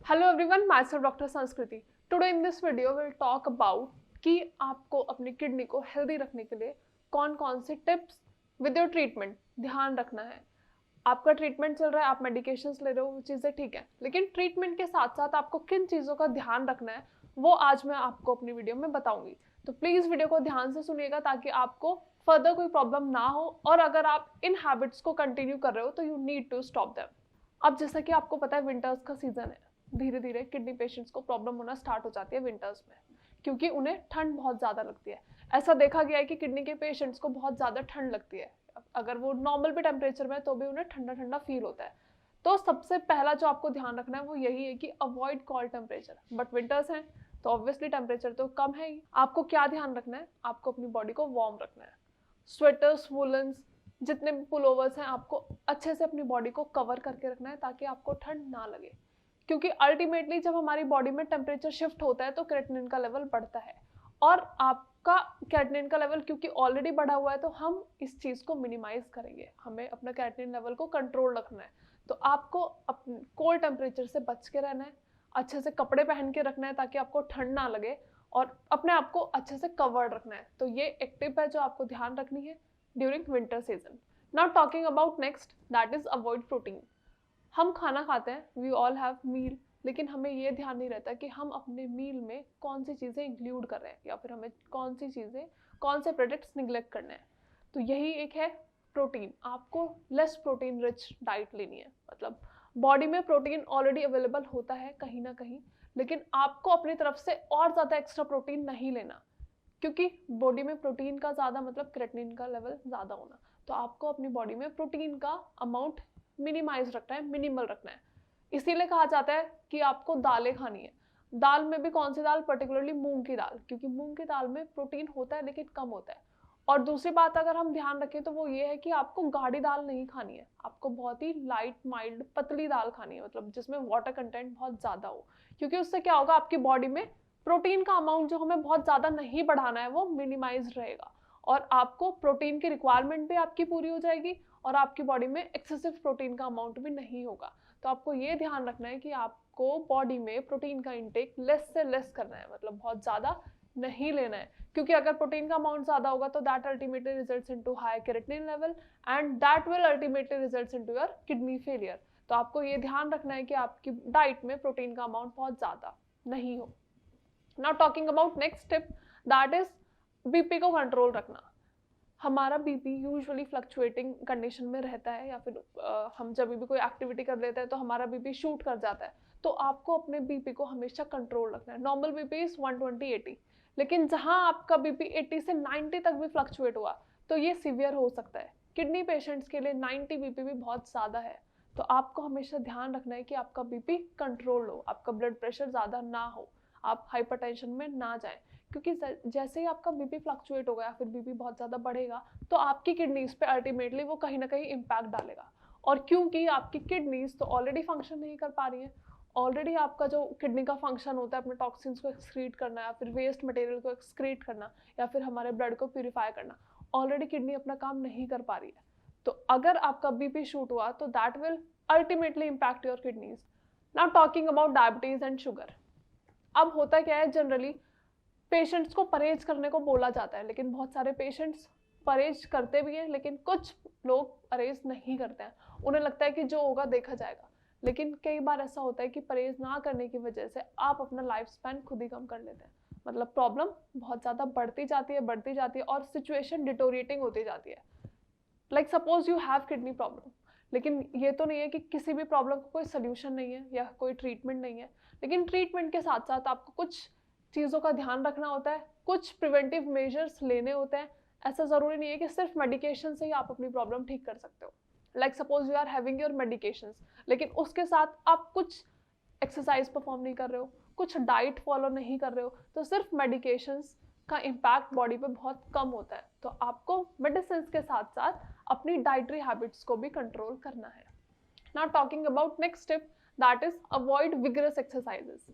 Hello everyone, myself Dr. Sanskriti. Today in this video we'll talk about कि आपको अपनी kidney को healthy रखने के लिए कौन कौन से टिप्स विद योर ट्रीटमेंट ध्यान रखना है। आपका ट्रीटमेंट चल रहा है, आप मेडिकेशंस ले रहे हो, वो चीज़ें ठीक है, लेकिन ट्रीटमेंट के साथ साथ आपको किन चीज़ों का ध्यान रखना है वो आज मैं आपको अपनी वीडियो में बताऊंगी। तो प्लीज़ वीडियो को ध्यान से सुनिएगा ताकि आपको फर्दर कोई प्रॉब्लम ना हो, और अगर आप इन हैबिट्स को कंटिन्यू कर रहे हो तो you need to stop them. अब जैसा कि आपको पता है विंटर्स का सीजन है, धीरे धीरे किडनी पेशेंट्स को प्रॉब्लम होना स्टार्ट हो जाती है विंटर्स में, क्योंकि उन्हें ठंड बहुत ज़्यादा लगती है। ऐसा देखा गया है कि किडनी के पेशेंट्स को बहुत ज़्यादा ठंड लगती है, अगर वो नॉर्मल भी टेम्परेचर में तो भी उन्हें ठंडा ठंडा फील होता है। तो सबसे पहला जो आपको ध्यान रखना है वो यही है कि avoid cold temperature. But winters हैं तो ऑब्वियसली टेम्परेचर तो कम है ही। आपको क्या ध्यान रखना है, आपको अपनी बॉडी को वार्म रखना है। स्वेटर्स, वुलन्स, जितने भी पुलोवर्स हैं, आपको अच्छे से अपनी बॉडी को कवर करके रखना है ताकि आपको ठंड ना लगे, क्योंकि अल्टीमेटली जब हमारी बॉडी में टेम्परेचर शिफ्ट होता है तो क्रेटिनिन का लेवल बढ़ता है, और आपका क्रेटिनिन का लेवल क्योंकि ऑलरेडी बढ़ा हुआ है तो हम इस चीज़ को मिनिमाइज करेंगे। हमें अपना क्रेटिनिन लेवल को कंट्रोल रखना है, तो आपको अपने कोल्ड टेम्परेचर से बच के रहना है, अच्छे से कपड़े पहन के रखना है ताकि आपको ठंड ना लगे, और अपने आप को अच्छे से कवर्ड रखना है। तो ये एक टिप है जो आपको ध्यान रखनी है during winter season. Now talking about next, that is avoid protein. हम खाना खाते हैं, वी ऑल हैव मील, लेकिन हमें ये ध्यान नहीं रहता कि हम अपने मील में कौन सी चीज़ें इंक्लूड कर रहे हैं, या फिर हमें कौन सी चीज़ें, कौन से प्रोडक्ट्स निगलेक्ट करने हैं। तो यही एक है प्रोटीन। आपको लेस प्रोटीन रिच डाइट लेनी है, मतलब बॉडी में प्रोटीन ऑलरेडी अवेलेबल होता है कहीं ना कहीं, लेकिन आपको अपनी तरफ से और ज़्यादा एक्स्ट्रा प्रोटीन नहीं लेना, क्योंकि बॉडी में प्रोटीन का ज़्यादा मतलब क्रेटिनिन का लेवल ज़्यादा होना। तो आपको अपनी बॉडी में प्रोटीन का अमाउंट मिनिमाइज रखना है, मिनिमल रखना है। इसीलिए कहा जाता है कि आपको दालें खानी है। दाल में भी कौन सी दाल, पर्टिकुलरली मूंग की दाल, क्योंकि मूंग की दाल में प्रोटीन होता है लेकिन कम होता है। और दूसरी बात अगर हम ध्यान रखें तो वो ये है कि आपको गाढ़ी दाल नहीं खानी है, आपको बहुत ही लाइट माइल्ड पतली दाल खानी है, मतलब जिसमें वाटर कंटेंट बहुत ज़्यादा हो, क्योंकि उससे क्या होगा, आपकी बॉडी में प्रोटीन का अमाउंट जो हमें बहुत ज़्यादा नहीं बढ़ाना है वो मिनिमाइज रहेगा, और आपको प्रोटीन की रिक्वायरमेंट भी आपकी पूरी हो जाएगी, और आपकी बॉडी में एक्सेसिव प्रोटीन का अमाउंट भी नहीं होगा। तो आपको ये ध्यान रखना है कि आपको बॉडी में प्रोटीन का इंटेक लेस से लेस करना है, मतलब बहुत ज़्यादा नहीं लेना है, क्योंकि अगर प्रोटीन का अमाउंट ज़्यादा होगा तो that ultimately results into high creatinine level, and that will ultimately results into your kidney failure. तो आपको ये ध्यान रखना है कि आपकी डाइट में प्रोटीन का अमाउंट बहुत ज़्यादा नहीं हो। Now talking about next tip, that is BP को कंट्रोल रखना। हमारा बीपी यूजुअली फ्लक्चुएटिंग कंडीशन में रहता है, या फिर हम जब भी कोई एक्टिविटी कर लेते हैं तो हमारा बीपी शूट कर जाता है। तो आपको अपने बीपी को हमेशा कंट्रोल रखना है। नॉर्मल बीपी इज 120/80, लेकिन जहां आपका बीपी 80 से 90 तक भी फ्लक्चुएट हुआ तो ये सीवियर हो सकता है। किडनी पेशेंट्स के लिए 90 बीपी भी बहुत ज़्यादा है। तो आपको हमेशा ध्यान रखना है कि आपका बीपी कंट्रोल हो, आपका ब्लड प्रेशर ज़्यादा ना हो, आप हाइपरटेंशन में ना जाएं, क्योंकि जैसे ही आपका बीपी फ्लक्चुएट होगा या फिर बीपी बहुत ज़्यादा बढ़ेगा तो आपकी किडनीज पे अल्टीमेटली वो कहीं ना कहीं इम्पैक्ट डालेगा। और क्योंकि आपकी किडनीज तो ऑलरेडी फंक्शन नहीं कर पा रही हैं, ऑलरेडी आपका जो किडनी का फंक्शन होता है अपने टॉक्सिन्स को एक्सक्रीट करना या फिर वेस्ट मटेरियल को एक्सक्रीट करना या फिर हमारे ब्लड को प्यूरिफाई करना, ऑलरेडी किडनी अपना काम नहीं कर पा रही है। तो अगर आपका बीपी शूट हुआ तो that will ultimately impact your kidneys. Now talking about diabetes and sugar. अब होता क्या है, जनरली पेशेंट्स को परहेज करने को बोला जाता है, लेकिन बहुत सारे पेशेंट्स परहेज करते भी हैं, लेकिन कुछ लोग परहेज नहीं करते हैं। उन्हें लगता है कि जो होगा देखा जाएगा, लेकिन कई बार ऐसा होता है कि परहेज ना करने की वजह से आप अपना लाइफ स्पैन खुद ही कम कर लेते हैं, मतलब प्रॉब्लम बहुत ज़्यादा बढ़ती जाती है और सिचुएशन डिटोरिएटिंग होती जाती है। Like suppose you have kidney problem, लेकिन ये तो नहीं है कि किसी भी प्रॉब्लम का कोई सोल्यूशन नहीं है या कोई ट्रीटमेंट नहीं है, लेकिन ट्रीटमेंट के साथ साथ आपको कुछ चीज़ों का ध्यान रखना होता है, कुछ प्रिवेंटिव मेजर्स लेने होते हैं। ऐसा ज़रूरी नहीं है कि सिर्फ मेडिकेशन से ही आप अपनी प्रॉब्लम ठीक कर सकते हो। Like suppose you are having your medications, लेकिन उसके साथ आप कुछ एक्सरसाइज परफॉर्म नहीं कर रहे हो, कुछ डाइट फॉलो नहीं कर रहे हो, तो सिर्फ मेडिकेशंस का इम्पैक्ट बॉडी पे बहुत कम होता है। तो आपको मेडिसिन के साथ साथ अपनी डाइटरी हैबिट्स को भी कंट्रोल करना है। Now talking about next tip, that is avoid vigorous exercises.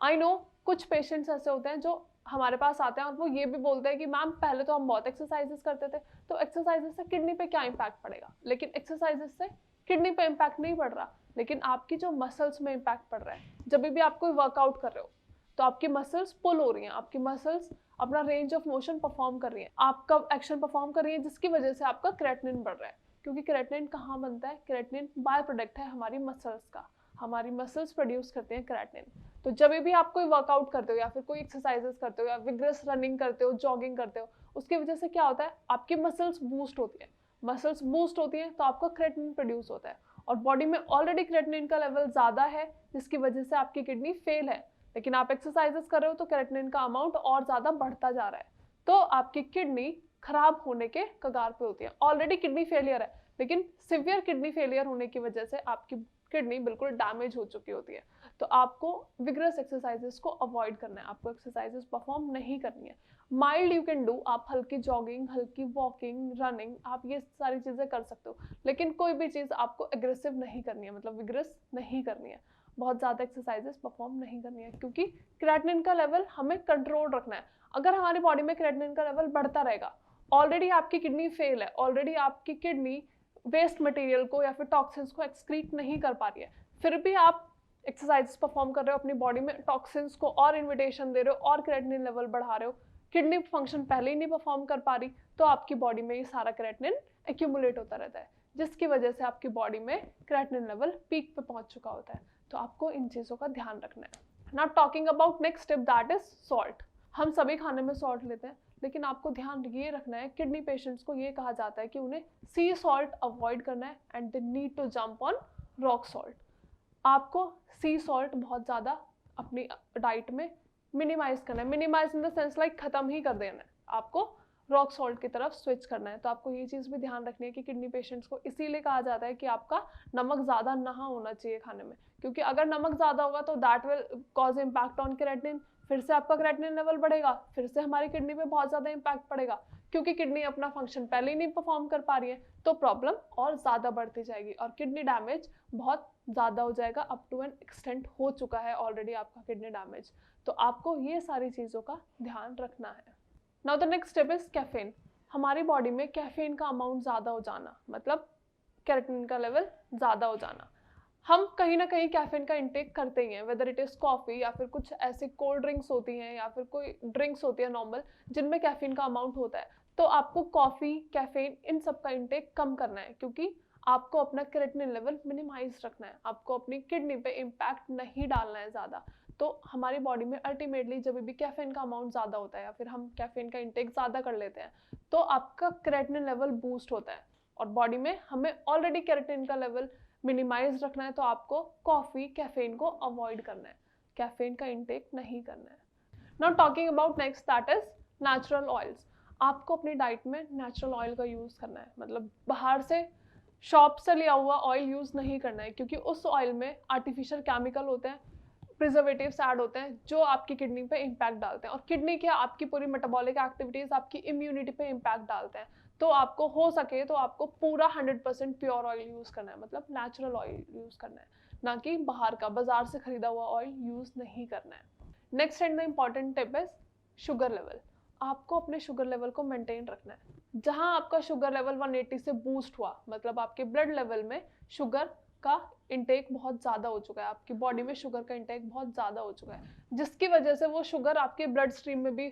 I know कुछ पेशेंट्स ऐसे होते हैं जो हमारे पास आते हैं और वो ये भी बोलते हैं कि मैम पहले तो हम बहुत एक्सरसाइजेस करते थे, तो एक्सरसाइजेस से किडनी पे क्या इम्पैक्ट पड़ेगा, लेकिन एक्सरसाइजेस से किडनी पे इम्पैक्ट नहीं पड़ रहा। लेकिन आपकी जो मसल्स में इम्पैक्ट पड़ रहा है। जब भी आप कोई वर्कआउट कर रहे हो तो आपकी मसल्स पुल हो रही हैं, आपकी मसल्स अपना रेंज ऑफ मोशन परफॉर्म कर रही हैं, आपका एक्शन परफॉर्म कर रही है, जिसकी वजह से आपका क्रेटिनिन बढ़ रहा है। क्योंकि क्रेटिनिन कहाँ बनता है? क्रेटिनिन बाय प्रोडक्ट है हमारी मसल्स का, हमारी मसल्स प्रोड्यूस करते हैं क्रेटिनिन। तो जब भी आप कोई वर्कआउट करते हो या फिर कोई एक्सरसाइजेस करते हो या विग्रस रनिंग करते हो, जॉगिंग करते हो, उसकी वजह से क्या होता है? आपकी मसल्स बूस्ट होती है। मसल्स बूस्ट होती हैं तो आपका क्रेटिनिन प्रोड्यूस होता है, और बॉडी में ऑलरेडी क्रेटिनिन का लेवल ज़्यादा है, जिसकी वजह से आपकी किडनी फेल है। लेकिन आप एक्सरसाइजेस कर रहे हो तो क्रेटिनिन का अमाउंट और ज़्यादा बढ़ता जा रहा है, तो आपकी किडनी खराब होने के कगार पे होती है। ऑलरेडी किडनी फेलियर है, लेकिन सिवियर किडनी फेलियर होने की वजह से आपकी किडनी बिल्कुल डैमेज हो चुकी होती है। तो आपको विग्रस एक्सरसाइजेस को अवॉइड करना है, आपको एक्सरसाइजेस परफॉर्म नहीं करनी है। माइल्ड यू कैन डू, आप हल्की जॉगिंग, हल्की वॉकिंग, रनिंग, आप ये सारी चीज़ें कर सकते हो, लेकिन कोई भी चीज़ आपको एग्रेसिव नहीं करनी है, मतलब विग्रस नहीं करनी है, बहुत ज़्यादा एक्सरसाइजेस परफॉर्म नहीं करनी है, क्योंकि क्रेटिनिन का लेवल हमें कंट्रोल रखना है। अगर हमारी बॉडी में क्रेटिनिन का लेवल बढ़ता रहेगा, ऑलरेडी आपकी किडनी फेल है, ऑलरेडी आपकी किडनी वेस्ट मटेरियल को या फिर टॉक्सिन्स को एक्सक्रीट नहीं कर पा रही है, फिर भी आप एक्सरसाइज परफॉर्म कर रहे हो, अपनी बॉडी में टॉक्सिन्स को और इन्विटेशन दे रहे हो और क्रेटिनिन लेवल बढ़ा रहे हो, किडनी फंक्शन पहले ही नहीं परफॉर्म कर पा रही, तो आपकी बॉडी में ये सारा क्रेटिनिन एक्यूमुलेट होता रहता है, जिसकी वजह से आपकी बॉडी में क्रेटिनिन लेवल पीक पे पहुंच चुका होता है। तो आपको इन चीज़ों का ध्यान रखना है। Now talking about next step, that is salt. हम सभी खाने में सॉल्ट लेते हैं, लेकिन आपको ध्यान ये रखना है, किडनी पेशेंट्स को ये कहा जाता है कि उन्हें सी सॉल्ट अवॉइड करना है and they need to jump on rock salt. आपको सी सॉल्ट बहुत ज़्यादा अपनी डाइट में मिनिमाइज करना है, minimize in the sense like ख़त्म ही कर देना है, आपको रॉक सॉल्ट की तरफ स्विच करना है। तो आपको ये चीज़ भी ध्यान रखनी है कि किडनी पेशेंट्स को इसीलिए कहा जाता है कि आपका नमक ज़्यादा ना होना चाहिए खाने में, क्योंकि अगर नमक ज़्यादा होगा तो that will cause impact on creatinine, फिर से आपका क्रेटिनिन लेवल बढ़ेगा, फिर से हमारी किडनी पे बहुत ज़्यादा इम्पैक्ट पड़ेगा, क्योंकि किडनी अपना फंक्शन पहले ही नहीं परफॉर्म कर पा रही है, तो प्रॉब्लम और ज़्यादा बढ़ती जाएगी और किडनी डैमेज बहुत ज़्यादा हो जाएगा, अप टू एन एक्सटेंट हो चुका है ऑलरेडी आपका किडनी डैमेज। तो आपको ये सारी चीज़ों का ध्यान रखना है। Now the next step is caffeine. हमारी बॉडी में कैफीन का अमाउंट ज़्यादा हो जाना, मतलब कैरेटिनिन का लेवल ज़्यादा हो जाना। हम कहीं ना कहीं कैफीन का इंटेक करते ही हैं, वेदर इट इज़ कॉफ़ी या फिर कुछ ऐसे कोल्ड ड्रिंक्स होती हैं या फिर कोई ड्रिंक्स होती है नॉर्मल जिनमें कैफीन का अमाउंट होता है। तो आपको कॉफ़ी, कैफीन, इन सब का इंटेक कम करना है, क्योंकि आपको अपना क्रेटिनिन लेवल मिनिमाइज रखना है, आपको अपनी किडनी पे इम्पैक्ट नहीं डालना है ज़्यादा। तो हमारी बॉडी में अल्टीमेटली जब भी कैफीन का अमाउंट ज़्यादा होता है या फिर हम कैफीन का इंटेक ज़्यादा कर लेते हैं, तो आपका क्रेटिनिन लेवल बूस्ट होता है, और बॉडी में हमें ऑलरेडी क्रेटिनिन का लेवल मिनिमाइज रखना है, तो आपको कॉफ़ी, कैफीन को अवॉइड करना है, कैफीन का इंटेक नहीं करना है। Now talking about next, that is natural oils. आपको अपनी डाइट में नेचुरल ऑयल का यूज़ करना है, मतलब बाहर से शॉप से लिया हुआ ऑयल यूज़ नहीं करना है, क्योंकि उस ऑयल में आर्टिफिशियल केमिकल होते हैं, प्रिजर्वेटिव्स ऐड होते हैं जो आपकी किडनी पे इम्पैक्ट डालते हैं, और किडनी क्या, आपकी पूरी मेटाबॉलिक एक्टिविटीज़, आपकी इम्यूनिटी पे इम्पैक्ट डालते हैं। तो आपको हो सके तो आपको पूरा 100% प्योर ऑयल यूज़ करना है, मतलब नेचुरल ऑयल यूज़ करना है, ना कि बाहर का बाजार से खरीदा हुआ ऑयल यूज़ नहीं करना है। Next and the important tip is sugar level. आपको अपने शुगर लेवल को मेंटेन रखना है। जहाँ आपका शुगर लेवल 180 से बूस्ट हुआ, मतलब आपके ब्लड लेवल में शुगर का इंटेक बहुत ज़्यादा हो चुका है, आपकी बॉडी में शुगर का इंटेक बहुत ज़्यादा हो चुका है, जिसकी वजह से वो शुगर आपके ब्लड स्ट्रीम में भी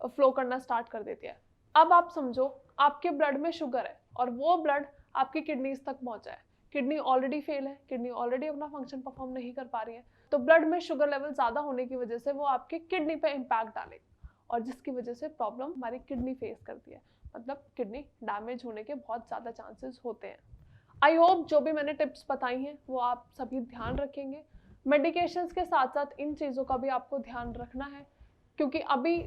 फ्लो करना स्टार्ट कर देती है। अब आप समझो आपके ब्लड में शुगर है और वो ब्लड आपकी किडनीज तक पहुंचा है, किडनी ऑलरेडी फेल है, किडनी ऑलरेडी अपना फंक्शन परफॉर्म नहीं कर पा रही है, तो ब्लड में शुगर लेवल ज़्यादा होने की वजह से वो आपकी किडनी पे इम्पैक्ट डालेगा, और जिसकी वजह से प्रॉब्लम हमारी किडनी फेस करती है, मतलब किडनी डैमेज होने के बहुत ज़्यादा चांसेस होते हैं। आई होप जो भी मैंने टिप्स बताई हैं वो आप सभी ध्यान रखेंगे। मेडिकेशंस के साथ साथ इन चीज़ों का भी आपको ध्यान रखना है, क्योंकि अभी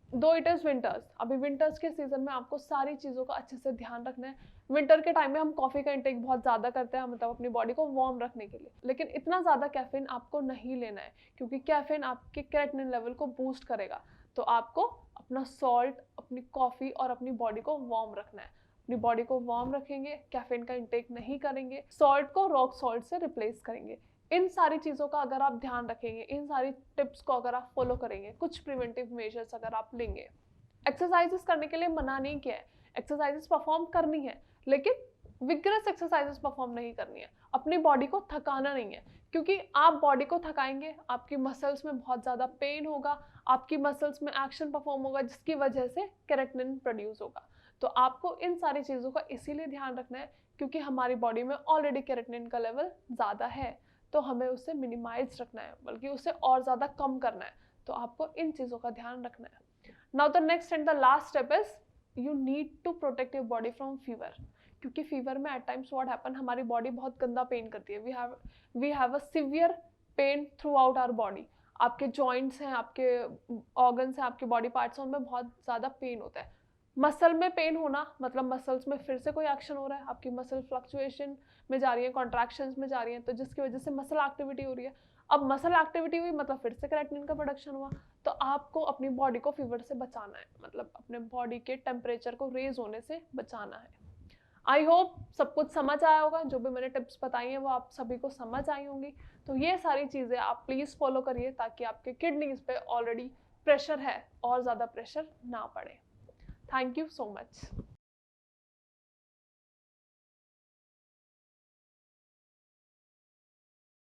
दो इट इज़ विंटर्स, अभी विंटर्स के सीज़न में आपको सारी चीज़ों का अच्छे से ध्यान रखना है। विंटर के टाइम में हम कॉफ़ी का इंटेक बहुत ज़्यादा करते हैं, मतलब अपनी बॉडी को वार्म रखने के लिए, लेकिन इतना ज़्यादा कैफीन आपको नहीं लेना है, क्योंकि कैफीन आपके क्रेटिनिन लेवल को बूस्ट करेगा। तो आपको अपना सॉल्ट, अपनी कॉफ़ी और अपनी बॉडी को वार्म रखना है। अपनी बॉडी को वार्म रखेंगे, कैफीन का इंटेक नहीं करेंगे, सॉल्ट को रॉक सॉल्ट से रिप्लेस करेंगे। इन सारी चीज़ों का अगर आप ध्यान रखेंगे, इन सारी टिप्स को अगर आप फॉलो करेंगे, कुछ प्रिवेंटिव मेजर्स अगर आप लेंगे, एक्सरसाइजेस करने के लिए मना नहीं किया है, एक्सरसाइजेस परफॉर्म करनी है, लेकिन विगरस एक्सरसाइजेस परफॉर्म नहीं करनी है, अपनी बॉडी को थकाना नहीं है, क्योंकि आप बॉडी को थकाएंगे आपकी मसल्स में बहुत ज़्यादा पेन होगा, आपकी मसल्स में एक्शन परफॉर्म होगा, जिसकी वजह से केराटिनिन प्रोड्यूस होगा। तो आपको इन सारी चीज़ों का इसीलिए ध्यान रखना है क्योंकि हमारी बॉडी में ऑलरेडी केराटिनिन का लेवल ज़्यादा है, तो हमें उसे मिनिमाइज रखना है, बल्कि उसे और ज़्यादा कम करना है। तो आपको इन चीज़ों का ध्यान रखना है। Now the next and the last step is you need to protect your body from fever, क्योंकि फीवर में एट टाइम्स व्हाट हैपन, हमारी बॉडी बहुत गंदा पेन करती है। We have a severe pain throughout our body. आपके joints हैं, आपके ऑर्गन्स हैं, आपके बॉडी पार्ट्स हैं, उनमें बहुत ज़्यादा पेन होता है। मसल में पेन होना मतलब मसल्स में फिर से कोई एक्शन हो रहा है, आपकी मसल फ्लक्चुएशन में जा रही है, कॉन्ट्रैक्शंस में जा रही है, तो जिसकी वजह से मसल एक्टिविटी हो रही है। अब मसल एक्टिविटी हुई मतलब फिर से केराटिनिन का प्रोडक्शन हुआ। तो आपको अपनी बॉडी को फीवर से बचाना है, मतलब अपने बॉडी के टेम्परेचर को रेज होने से बचाना है। आई होप सब कुछ समझ आया होगा, जो भी मैंने टिप्स बताई हैं वो आप सभी को समझ आई होंगी। तो ये सारी चीज़ें आप प्लीज़ फॉलो करिए ताकि आपके किडनीज पे ऑलरेडी प्रेशर है और ज़्यादा प्रेशर ना पड़े। Thank you so much.